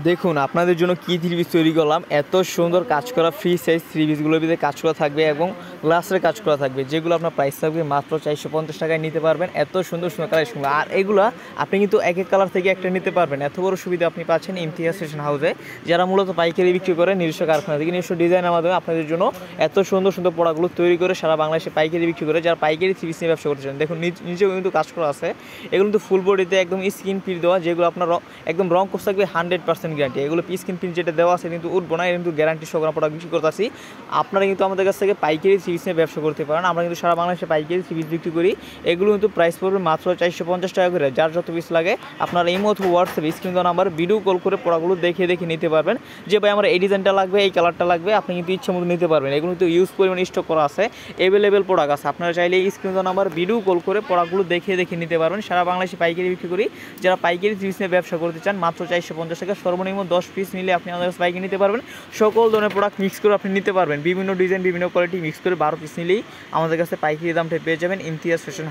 দেখুন আপনাদের জন্য কি থ্রি পিস তৈরি করলাম। এত সুন্দর কাজ করা ফ্রি সাইজ থ্রি পিসগুলোর ভিতরে কাজ করা থাকবে এবং গ্লাসের কাজ করা থাকবে, যেগুলো আপনার প্রাইস থাকবে মাত্র 450 টাকায় নিতে পারবেন। এত সুন্দর সুন্দর কালেকশনগুলো, আর এগুলো আপনি কিন্তু এক এক কালার থেকে একটা নিতে পারবেন। এত বড় সুবিধা আপনি পাচ্ছেন ইমতিয়াজ ফ্যাশন হাউসে, যারা মূলত পাইকারি বিক্রি করে নিজস্ব কারখানা থেকে নিজস্ব ডিজাইনের মাধ্যমে আপনাদের জন্য এত সুন্দর সুন্দর প্রোডাক্টগুলো তৈরি করে সারা বাংলাদেশে পাইকারি বিক্রি করে। যারা পাইকারি থ্রি পিস নিয়ে ব্যবসা করতে চান, দেখুন নিচেও কিন্তু কাজ করা আছে। এগুলো কিন্তু ফুল বডিতে একদম স্কিন প্রিন্ট দেওয়া, যেগুলো আপনার একদম রং কোর্স থাকবে 100% গ্যারান্টি। এগুলো স্কিন প্রিন্ট যেটা দেওয়া আছে কিন্তু উঠবো না, কিন্তু গ্যারান্টি সহকারে প্রোডাক্ট বিক্রি করতেছি। আপনারা কিন্তু আমাদের কাছ থেকে পাইকারি থ্রি পিস নিয়ে ব্যবসা করতে পারেন। আমরা কিন্তু সারা বাংলাদেশে পাইকারি থ্রি পিস বিক্রি করি। এগুলো কিন্তু প্রাইস পড়বে মাত্র 450 টাকা করে। যার যত পিস লাগে আপনারা ইমো অথবা হোয়াটসঅ্যাপে স্ক্রিন দেওয়া নাম্বার ভিডিও কল করে প্রোডাক্টগুলো দেখে নিতে পারবেন, যে ভাই আমার এই ডিজাইনটা লাগবে, এই কালারটা লাগবে, আপনি কিন্তু ইচ্ছে মতো নিতে পারবেন। এগুলো কিন্তু ইউজ পরিমাণ স্টক করা আছে, অ্যাভেলেবেল প্রোডাক্ট আছে। আপনারা চাইলে এই স্ক্রিন দেওয়া নাম্বার ভিডিও কল করে প্রোডাক্টগুলো দেখে নিতে পারবেন। সারা বাংলাদেশে পাইকারি বিক্রি করি। যারা পাইকারি থ্রি পিস নিয়ে ব্যবসা করতে চান মাত্র 450 টাকা, সর্বনিম্ন 10 পিস নিলে আপনি আমাদের কাছে পাইকারি নিতে পারবেন। সকল ধরনের প্রোডাক্ট মিক্স করে আপনি নিতে পারবেন। বিভিন্ন ডিজাইন বিভিন্ন কোয়ালিটি মিক্স করে 12 পিস নিলেই আমাদের কাছে পাইকারি দামটা পেয়ে যাবেন ইমতিয়াজ ফ্যাশন।